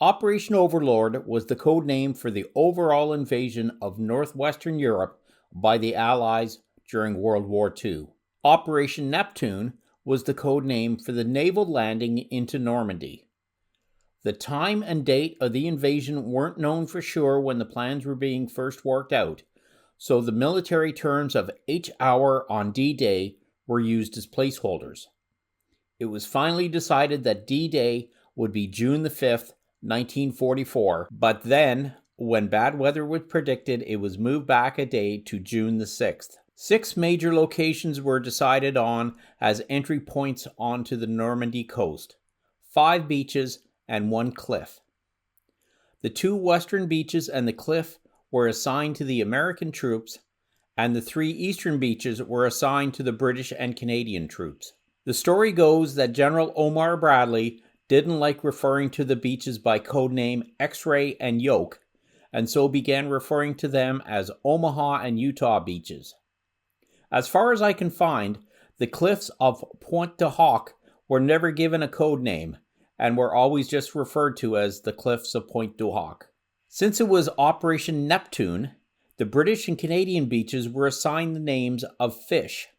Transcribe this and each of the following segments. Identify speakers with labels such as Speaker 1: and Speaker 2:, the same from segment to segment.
Speaker 1: Operation Overlord was the code name for the overall invasion of northwestern Europe by the Allies during World War II. Operation Neptune was the code name for the naval landing into Normandy. The time and date of the invasion weren't known for sure when the plans were being first worked out, so the military terms of H-hour on D-Day were used as placeholders. It was finally decided that D-Day would be June the 5th, 1944, but then, when bad weather was predicted, it was moved back a day to June the 6th. 6 major locations were decided on as entry points onto the Normandy coast, 5 beaches and 1 cliff. The 2 western beaches and the cliff were assigned to the American troops, and the 3 eastern beaches were assigned to the British and Canadian troops. The story goes that General Omar Bradley didn't like referring to the beaches by codename X-Ray and Yoke, and so began referring to them as Omaha and Utah beaches. As far as I can find, the cliffs of Pointe du Hoc were never given a code name, and were always just referred to as the cliffs of Pointe du Hoc. Since it was Operation Neptune, the British and Canadian beaches were assigned the names of fish: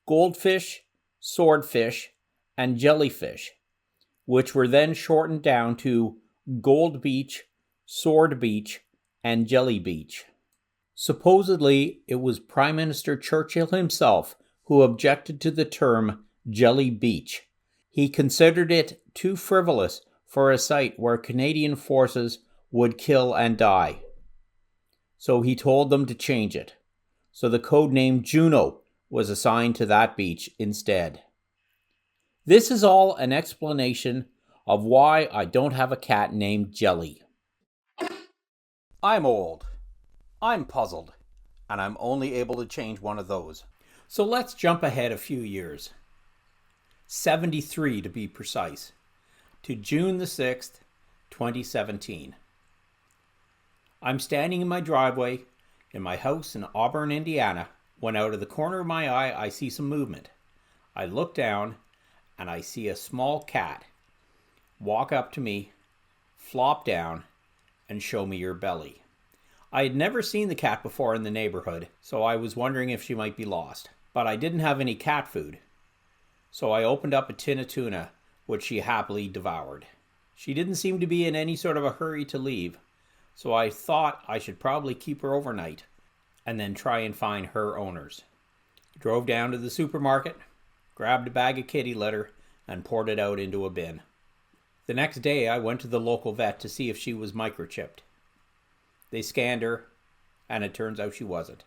Speaker 1: goldfish, swordfish, and jellyfish, which were then shortened down to Gold Beach, Sword Beach, and Jelly Beach. Supposedly, it was Prime Minister Churchill himself who objected to the term Jelly Beach. He considered it too frivolous for a site where Canadian forces would kill and die. So he told them to change it. So the code name Juno was assigned to that beach instead. This is all an explanation of why I don't have a cat named Jelly. I'm old, I'm puzzled, and I'm only able to change one of those. So let's jump ahead a few years. 73 to be precise, to June the 6th, 2017. I'm standing in my driveway in my house in Auburn, Indiana, when out of the corner of my eye I see some movement. I look down and I see a small cat walk up to me, flop down, and show me her belly. I had never seen the cat before in the neighborhood, so I was wondering if she might be lost. But I didn't have any cat food, so I opened up a tin of tuna, which she happily devoured. She didn't seem to be in any sort of a hurry to leave, so I thought I should probably keep her overnight and then try and find her owners. Drove down to the supermarket, grabbed a bag of kitty litter, and poured it out into a bin. The next day, I went to the local vet to see if she was microchipped. They scanned her, and it turns out she wasn't.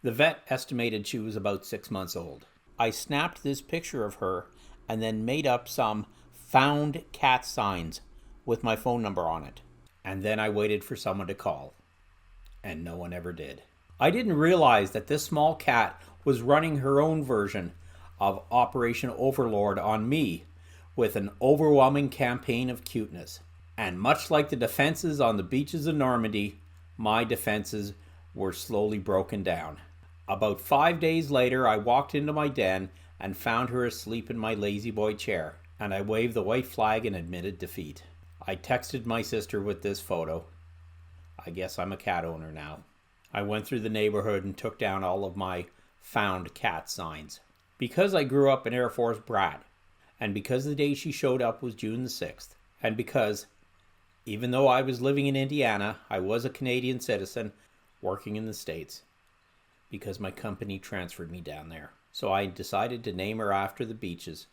Speaker 1: The vet estimated she was about 6 months old. I snapped this picture of her and then made up some found cat signs with my phone number on it. And then I waited for someone to call. And no one ever did. I didn't realize that this small cat was running her own version of Operation Overlord on me with an overwhelming campaign of cuteness. And much like the defenses on the beaches of Normandy, my defenses were slowly broken down. About 5 days later, I walked into my den and found her asleep in my lazy boy chair, and I waved the white flag and admitted defeat. I texted my sister with this photo. I guess I'm a cat owner now. I went through the neighborhood and took down all of my found cat signs. Because I grew up an Air Force brat, and because the day she showed up was June the 6th, and because, even though I was living in Indiana, I was a Canadian citizen working in the States, because my company transferred me down there. So I decided to name her after the beaches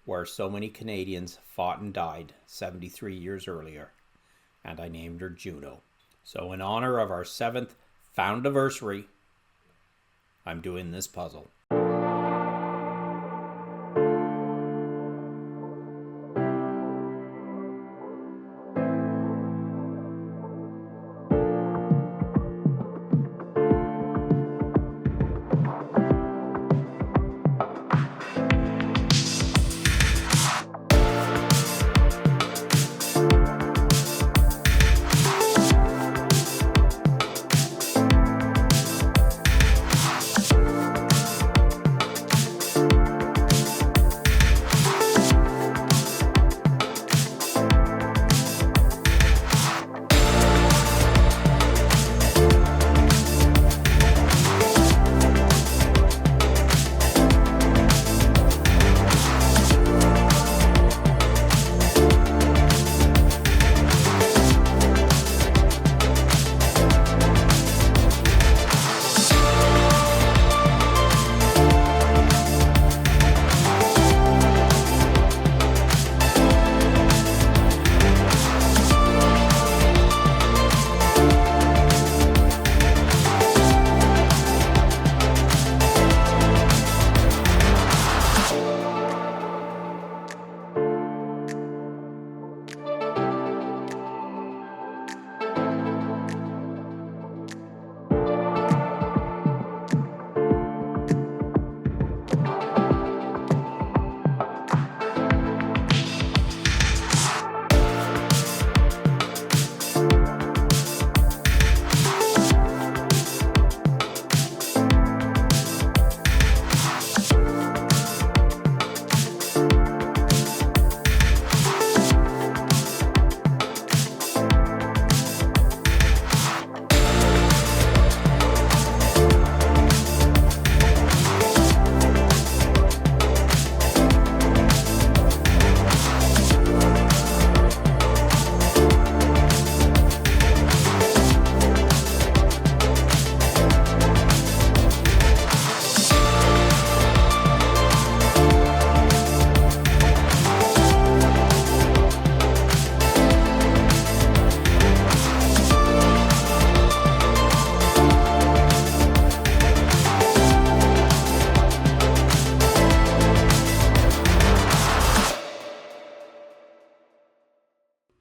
Speaker 1: where so many Canadians fought and died 73 years earlier, and I named her Juno. So in honor of our 7th foundiversary, I'm doing this puzzle.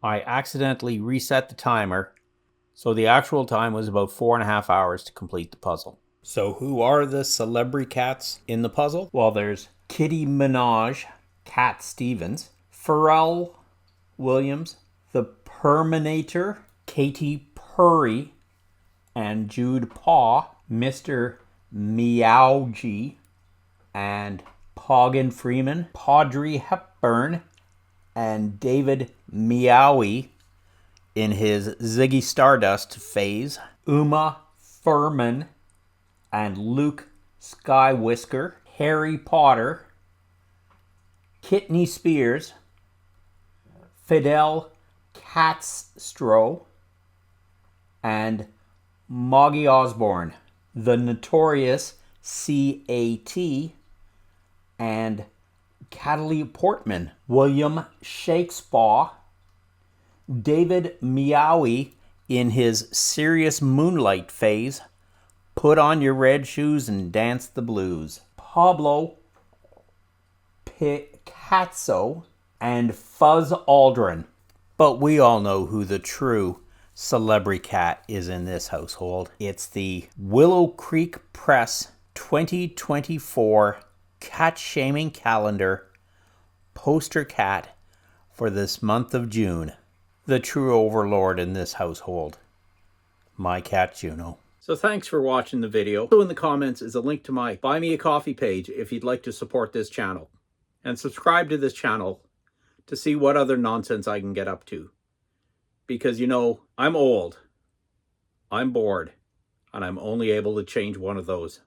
Speaker 1: I accidentally reset the timer, so the actual time was about 4.5 hours to complete the puzzle. So who are the Celebri cats in the puzzle? Well, there's Kitty Minaj, Cat Stevens, Pharrell Williams, the Perminator, Katy Perry, and Jude Paw, Mr. Meowgy, and Poggin Freeman, Audrey Hepburn, and David Meowie in his Ziggy Stardust phase, Uma Thurman and Luke Skywhisker, Harry Potter, Kidney Spears, Fidel Castro, and Moggy Osborne, the Notorious C.A.T., and Cataly Portman, William Shakespeare, David Meowie in his Serious Moonlight phase, Put on Your Red Shoes and Dance the Blues, Pablo Picasso, and Fuzz Aldrin. But we all know who the true Celebri cat is in this household. It's the Willow Creek Press 2024 Cat Shaming Calendar poster cat for this month of June. The true overlord in this household. My cat Juno. So thanks for watching the video. Also in the comments is a link to my Buy Me a Coffee page if you'd like to support this channel. And subscribe to this channel to see what other nonsense I can get up to. Because, you know, I'm old, I'm bored, and I'm only able to change one of those.